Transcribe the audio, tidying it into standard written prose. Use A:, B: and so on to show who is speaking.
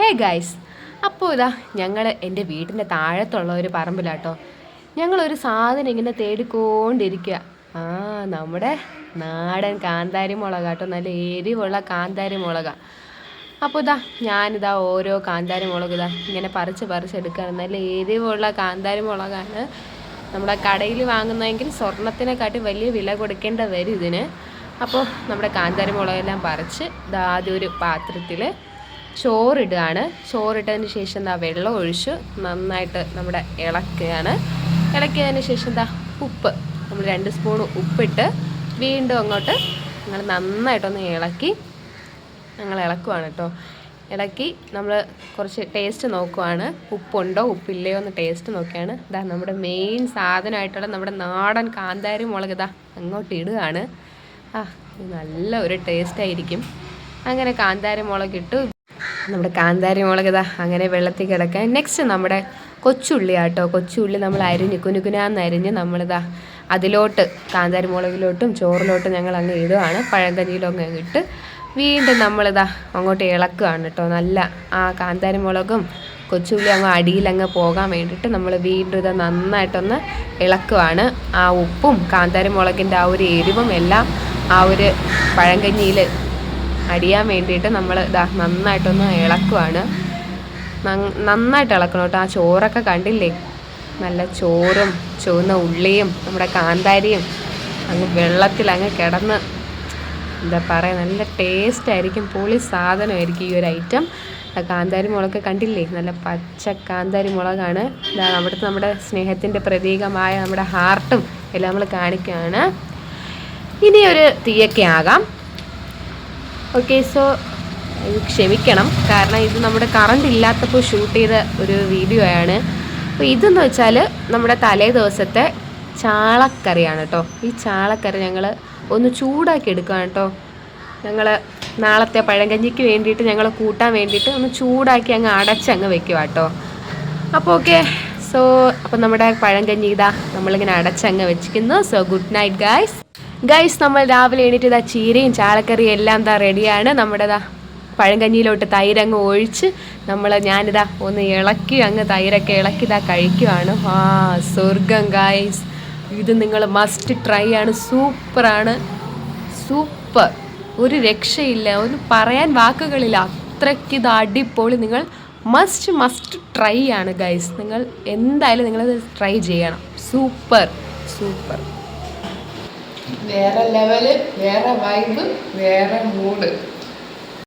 A: Hey guys, അപ്പോൾ ഇതാ ഞങ്ങൾ എൻ്റെ വീടിൻ്റെ താഴത്തുള്ള ഒരു പറമ്പിലാട്ടോ ഞങ്ങളൊരു സാധനം ഇങ്ങനെ തേടിക്കൊണ്ടിരിക്കുക. നമ്മുടെ നാടൻ കാന്താരി മുളകാട്ടോ, നല്ല എരിവുള്ള കാന്താരി മുളകാണ്. അപ്പോൾ ഞാനിതാ ഓരോ കാന്താരി മുളക് ഇങ്ങനെ പറിച്ചെടുക്കുകയാണ്. നല്ല എരിവുള്ള കാന്താരി മുളകാണ്. നമ്മുടെ കടയിൽ വാങ്ങുന്നതെങ്കിൽ സ്വർണത്തിനെക്കാട്ടി വലിയ വില കൊടുക്കേണ്ട വരും ഇതിന്. അപ്പോൾ നമ്മുടെ കാന്താരി മുളകെല്ലാം പറിച്ച് ആദ്യം ഒരു പാത്രത്തിൽ ചോറിടുകയാണ്. ചോറിട്ടതിന് ശേഷം വെള്ളം ഒഴിച്ച് നന്നായിട്ട് നമ്മുടെ ഇളക്കിയതിന് ശേഷം ഉപ്പ്, നമ്മൾ 2 സ്പൂൺ ഉപ്പിട്ട് വീണ്ടും അങ്ങോട്ട് ഞങ്ങൾ നന്നായിട്ടൊന്ന് ഇളക്കുവാണ് കേട്ടോ. ഇളക്കി നമ്മൾ കുറച്ച് ടേസ്റ്റ് നോക്കുവാണ്, ഉപ്പുണ്ടോ ഉപ്പില്ലയോ എന്ന് ടേസ്റ്റ് നോക്കിയാണ്. നമ്മുടെ മെയിൻ സാധനമായിട്ടുള്ള നമ്മുടെ നാടൻ കാന്താരി മുളക് അങ്ങോട്ട് ഇടുകയാണ്. നല്ല ഒരു ടേസ്റ്റായിരിക്കും. അങ്ങനെ കാന്താരി മുളകിട്ടു. നമ്മുടെ കാന്താരി മുളക് അങ്ങനെ വെള്ളത്തിൽ കിടക്കാൻ. നെക്സ്റ്റ് നമ്മുടെ കൊച്ചുള്ളി ആട്ടോ. കൊച്ചുള്ളി നമ്മൾ അരിഞ്ഞ് കുനുകുനാന്നരിഞ്ഞ് നമ്മളിതാ അതിലോട്ട് കാന്താരി മുളകിലോട്ടും ചോറിലോട്ടും ഞങ്ങൾ അങ്ങ് ഇടുകയാണ്. പഴങ്കഞ്ഞിയിലും അങ്ങ് ഇട്ട് വീണ്ടും നമ്മളിതാ അങ്ങോട്ട് ഇളക്കുകയാണ് കേട്ടോ. നല്ല ആ കാന്താരി മുളകും കൊച്ചുള്ളി അങ്ങ് അടിയിലങ്ങ് പോകാൻ വേണ്ടിയിട്ട് നമ്മൾ വീണ്ടും നന്നായിട്ടൊന്ന് ഇളക്കുകയാണ്. ആ ഉപ്പും കാന്താരി മുളകിൻ്റെ ആ ഒരു എരിവും എല്ലാം ആ ഒരു പഴങ്കഞ്ഞിയിൽ അടിയാൻ വേണ്ടിയിട്ട് നമ്മൾ നന്നായിട്ടൊന്ന് ഇളക്കുവാണ്. നന്നായിട്ട് ഇളക്കണം കേട്ടോ. ആ ചോറൊക്കെ കണ്ടില്ലേ, നല്ല ചോറും ചുവന്ന ഉള്ളിയും നമ്മുടെ കാന്താരിയും അങ്ങ് വെള്ളത്തിൽ അങ്ങ് കിടന്ന് എന്താ പറയുക, നല്ല ടേസ്റ്റ് ആയിരിക്കും. പൊളി സാധനമായിരിക്കും ഈ ഒരു ഐറ്റം. കാന്താരി മുളക് കണ്ടില്ലേ, നല്ല പച്ച കാന്താരി മുളകാണ്. അവിടുത്തെ നമ്മുടെ സ്നേഹത്തിൻ്റെ പ്രതീകമായ നമ്മുടെ ഹാർട്ടും എല്ലാം നമ്മൾ കാണിക്കുകയാണ്. ഇനി ഒരു തീയൊക്കെ ആകാം. ഓക്കെ, സോ ക്ഷമിക്കണം, കാരണം ഇത് നമ്മുടെ കറണ്ട് ഇല്ലാത്തപ്പോൾ ഷൂട്ട് ചെയ്ത ഒരു വീഡിയോ ആണ്. അപ്പോൾ ഇതെന്ന് വെച്ചാൽ നമ്മുടെ തലേ ദിവസത്തെ ചാളക്കറിയാണ് കേട്ടോ. ഈ ചാളക്കറി ഞങ്ങൾ ഒന്ന് ചൂടാക്കി എടുക്കുകയാണ് കേട്ടോ. ഞങ്ങൾ നാളത്തെ പഴങ്കഞ്ഞിക്ക് വേണ്ടിയിട്ട് ഞങ്ങൾ കൂട്ടാൻ വേണ്ടിയിട്ട് ഒന്ന് ചൂടാക്കി അങ്ങ് അടച്ചങ്ങ് വെക്കുക കേട്ടോ. അപ്പോൾ ഓക്കെ, സോ അപ്പം നമ്മുടെ പഴങ്കഞ്ഞി നമ്മളിങ്ങനെ അടച്ചങ്ങ് വെച്ചിരിക്കുന്നു. So good night guys. നമ്മൾ രാവിലെ എണീറ്റ് ചീരയും ചാളക്കറിയും എല്ലാം റെഡിയാണ്. നമ്മുടെ പഴങ്കഞ്ഞിയിലോട്ട് തൈരങ്ങ് ഒഴിച്ച് ഞാനിതാ ഒന്ന് ഇളക്കി അങ്ങ് തൈരൊക്കെ ഇളക്കി കഴിക്കുവാണ്. സ്വർഗം ഗൈസ്, ഇത് നിങ്ങൾ മസ്റ്റ് ട്രൈ ആണ്. സൂപ്പറാണ്, സൂപ്പർ, ഒരു രക്ഷയില്ല, ഒന്ന് പറയാൻ വാക്കുകളില്ല, അത്രയ്ക്ക് ഇത് അടിപൊളി. നിങ്ങൾ മസ്റ്റ് ട്രൈ ആണ് ഗൈസ്. നിങ്ങൾ എന്തായാലും നിങ്ങളത് ട്രൈ ചെയ്യണം. സൂപ്പർ, വേറെ ലെവല്, വേറെ വൈബ്, വേറെ മൂഡ്.